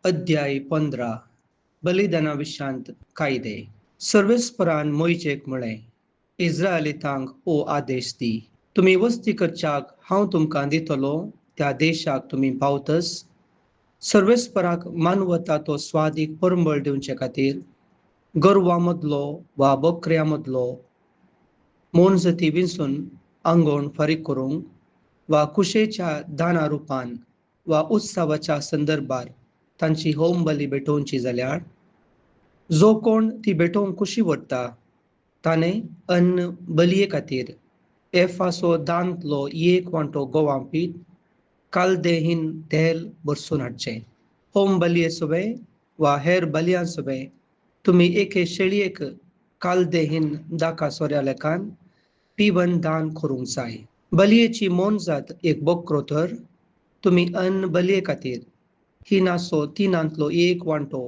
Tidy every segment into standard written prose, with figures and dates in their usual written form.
अध्याय 15 बलिदानाविशांत कायदे सर्वेस्परान मोयचेक म्हळें, इस्रायलितांक ओ आदेश दी, तुमी वस्ती करच्याक हांव तुमकां दितलो त्या देशाक तुमी पावतस. सर्वेस्पराक मानवता तो स्वादीक परंबळ दिवचे खातीर गोरवां मदलो वा बकऱ्यां मदलो मोनजती विंचून आंगोण फारीक करूंक वा कुशेच्या दाना रुपान वा उत्सवाच्या संदर्भात तांची होम बली भेटोवची जाल्यार जो कोण ती भेटोवंक कुशी व्हरता ताणें अन्न बलये खातीर एफाचो दांतलो एक वांटो गोवां पीठ कालदेहीन तेल भरसून हाडचें. होम बलये सोबे वा हेर बलयां सोबे तुमी एके शेळयेक कालदेहीन दाका सोऱ्या लेखान पिवन दान करूंक जाय. बलयेची मोनजात एक बकरो तर तुमी अन्न बलये खातीर हिनाचो तिनांतलो एक वांटो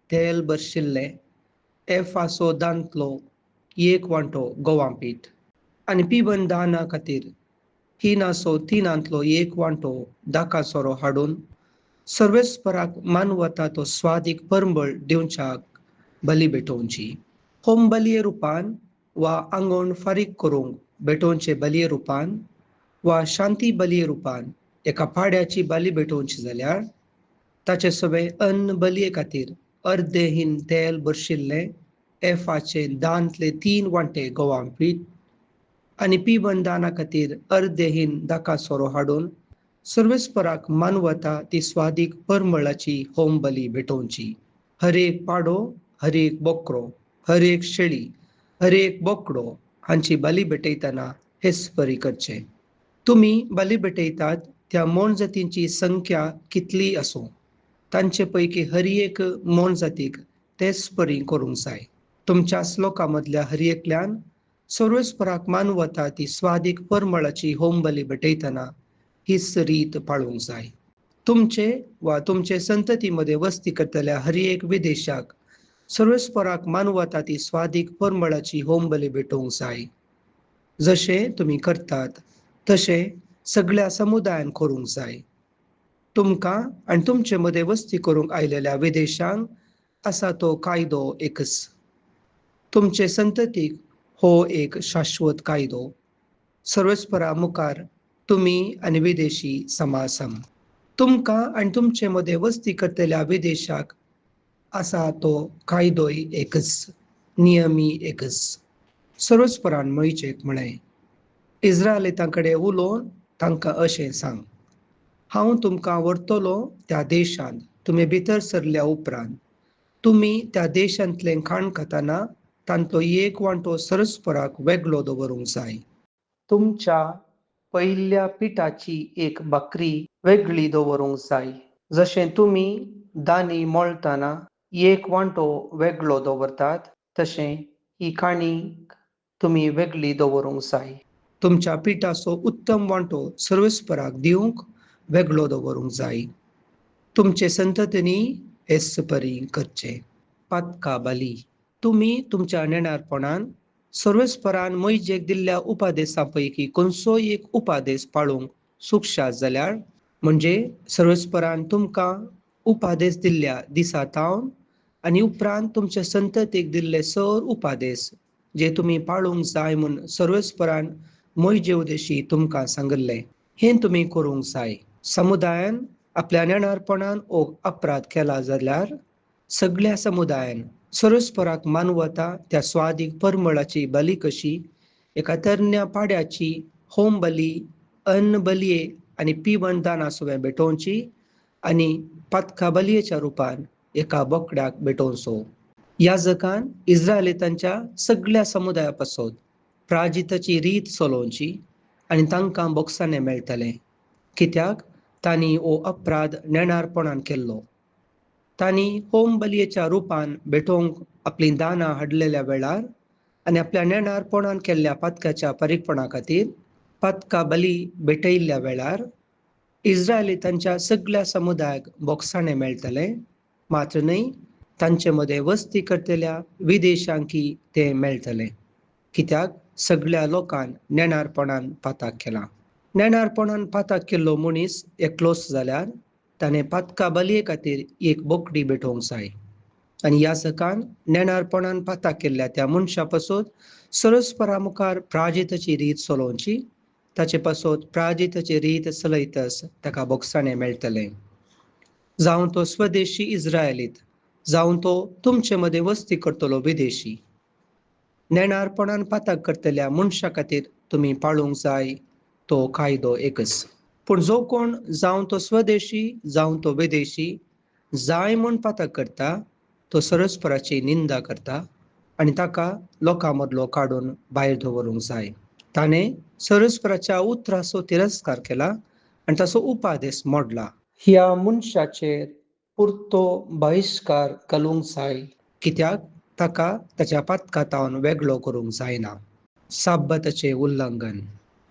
तेल भरशिल्ले एफाचो दांतलो एक वांटो गोवां पीठ आनी पिवन दाना खातीर हिनाचो तिनांतलो एक वांटो दाका सोरो हाडून सर्वेस्पराक मानवता तो स्वादीक परंबळ दिवच्याक बली भेटोवची. होम बलये रुपान वा आंगोण फारीक करूंक भेटोवचे बलये रुपान वा शांती बलये रुपान एका पाड्याची बली भेटोवची जाल्यार ताचे सोबे अन्न बलये खातीर अर्देहीन तेल भरशिल्ले एफाचे दांतले 3 वांटे गोवां पीठ आनी पिवन दाना खातीर अर्देहीन दाका सोरो हाडून सर्वेस्पराक मानवता ती स्वादीक परंबळाची होम बली भेटोवची. हर एक पाडो, हर एक बकरो, हर एक शेळी, हर एक बोकडो हांची बली भेटयतना हेच परी करचें. तुमी बली भेटयतात त्या मोनजतींची संख्या कितली आसूं तांचे पैकी हर एक मोनजातीक तेच परी करूंक जाय. तुमच्या लोकां मदल्या हर एकल्यान सर्वेस्पराक मानवता ती स्वादीक परंबळाची होम बली भेटयतना हीच रीत पाळूंक जाय. तुमचे वा तुमचे संतती मध्ये वस्ती करतल्या हर एक विदेशाक सर्वेस्पराक मानवता ती स्वादीक परंबळाची होम बली भेटोवंक जाय. जशे तुमी करतात तशे सगळ्या समुदायान करूंक जाय. तुमकां आनी तुमचे मदें वस्ती करूंक आयलेल्या विदेशांक आसा तो कायदो एकच. तुमचे संततीक हो एक शाश्वत कायदो. सर्वेस्परा मुखार तुमी आनी विदेशी समासम. तुमकां आनी तुमचे मदें वस्ती करतल्या विदेशाक आसा तो कायदोय एकच, नियमी एकच. सर्वेस्परान मोयचेक म्हळें, इस्रायलितां कडेन उलोवन तांकां अशें सांग, हांव तुमकां व्हरतलो त्या देशांत तुमी भितर सरल्या उपरांत तुमी त्या देशांतलें खाण खाताना तांतलो एक वांटो सर्वेस्पराक वेगळो दवरूंक जाय. तुमच्या पयल्या पिठाची एक भाकरी वेगळी दवरूंक जाय. जशें तुमी दानी मळटाना एक वांटो वेगळो दवरतात तशें ही काणीक तुमी वेगळी दवरूंक जाय. तुमच्या पिठाचो उत्तम वांटो सर्वेस्पराक दिवंक वेगळो दवरूंक जाय. तुमचे संततींनी हेच परी करचें. पातका बली. तुमी तुमच्या नेणारपणान सर्वेस्परान मोयजेक दिल्ल्या उपादेशां पैकी खंयचोय एक उपादेश पाळूंक सुक्षात जाल्यार, म्हणजे सर्वेस्परान तुमकां उपादेश दिल्ल्या दिसा तावन आनी उपरांत तुमच्या संततीक दिल्ले सर उपादेश जे तुमी पाळूंक जाय म्हूण सर्वेस्परान मोयजे उदेशी तुमकां सांगले, हें तुमी करूंक जाय. समुदायान आपल्या नेणारपणान हो अपराध केला जाल्यार सगळ्या समुदायान सर्वेस्पराक मानवता त्या स्वादीक परंबळाची बली कशी एका तरण्या पाड्याची होम बली, अन्न बलये आनी पिवन दाना सोबे भेटोवची आनी पातका बलयेच्या रुपान एका बोकड्याक भेटोवचो. याजकान इस्रायलितांच्या सगळ्या समुदाया पासत प्राजिताची रीत चलोवची आनी तांकां बोगसाणें मेळटलें, कित्याक तांणी हो अपराध नेणारपणान केल्लो. तांणी होम बलयेच्या रुपान भेटोवंक आपलीं दानां हाडलेल्या वेळार आनी आपल्या नेणारपणान केल्ल्या पातकाच्या परीकपणा खातीर पातका बली भेटयल्ल्या वेळार इस्रायलितांच्या सगळ्या समुदायाक बोगसाणें मेळटलें, मात्र न्हय तांचे मदें वस्ती करतल्या विदेशांकी तें मेळटलें, कित्याक सगळ्या लोकांन नेणारपणान पातक केलां. नेणारपणान पातक केल्लो मनीस एकलोच जाल्यार ताणें पातका बलये खातीर एक बोकडी भेटोवंक जाय. आनी ह्या सकान नेणारपणान पाताक केल्ल्या त्या मनशा पासत सरस्परा मुखार प्राजिताची रीत चलोवची. ताचे पासत प्राजिताची रीत चलयतस ताका बोगसाणें मेळटलें. जावं तो स्वदेशी इस्रायलीत, जावं तो तुमचे मदें वस्ती करतलो विदेशी, नेणारपणान पाताक करतल्या मनशा खातीर तुमी पाळूंक जाय तो कायदो एकच. पूण जो कोण जावं तो स्वदेशी जावं तो विदेशी जाय म्हूण पाताक करता तो सरस्पराची निंदा करता आनी ताका लोकां मदलो काडून भायर दवरूंक जाय. ताणें सरस्पराच्या उतराचो तिरस्कार केला आनी ताचो उपादेश मोडला. ह्या मनशाचेर पुरतो बहिश्कार घालूंक जाय, कित्याक ताका ताच्या पातकांतावन वेगळो करूंक जायना. साब्बाताचें उल्लंघन.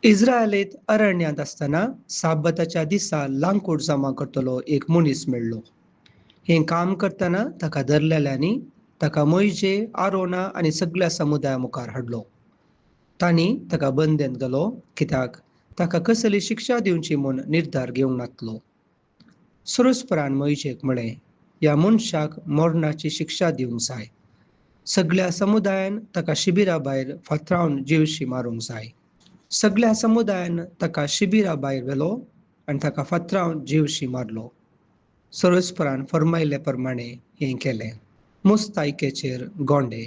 इस्रायलीत अरण्यांत आसतना साब्बाताच्या दिसा लांकूड जमा करतलो एक मनीस मेळ्ळो. हें काम करतना ताका धरलेल्यांनी ताका मोइशे, आरोना आनी सगळ्या समुदाया मुखार हाडलो. तांणी ताका बंदेंत घालो, कित्याक ताका कसली शिक्षा दिवची म्हूण निर्धार घेवंक नासलो. सरस्परान मोइशेक म्हळें, ह्या मनशाक मरणाची शिक्षा दिवंक जाय. सगळ्या समुदायान ताका शिबिरा भायर फातरावन जीवशी मारूंक जाय. सगळ्या समुदायान ताका शिबिरा भायर व्हेलो आनी ताका फातरावन जीवशी मारलो. सरस्परान फर्मायले प्रमाणें हें केलें. मुस्तायकेचेर गोंडे.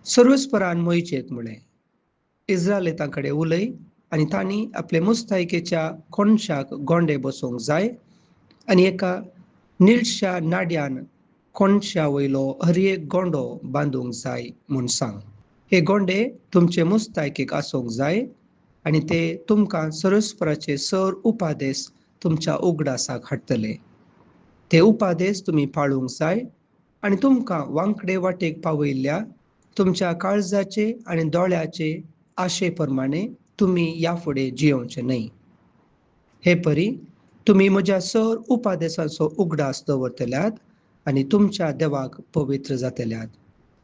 सरस्परान मोइशेक म्हळें, इस्रायलितां कडेन उलय आनी तांणी आपले मुस्तायकेच्या कोणशाक गोंडे बसोवंक जाय आनी एका निळश्या नाड्यान कोणशा वयलो हर एक गोंडो बांदूंक जाय म्हूण सांग. हे गोंडे तुमचे मुस्तायकेक आसूंक जाय आनी ते तुमकां सरस्पराचे सर उपादेश तुमच्या उगडासाक हाडटले. ते उपादेश तुमी पाळूंक जाय आनी तुमकां वांकडे वाटेक पावयल्ल्या तुमच्या काळजाचे आनी दोळ्याचे आशे प्रमाणें तुमी ह्या फुडें जियोवचे न्हय. हे परी तुमी म्हज्या सर उपादेशाचो उगडास दवरतल्यात आनी तुमच्या देवाक पवित्र जातल्यात.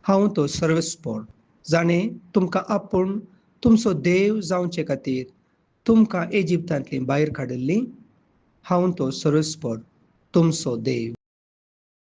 हांव तो सर्वस्पोर, जाणें तुमकां आपूण तुमचो देव जावचे खातीर तुमकां इजिप्तांतली भायर काडिल्ली. हांव तो सर्वस्पोर, तुमचो देव.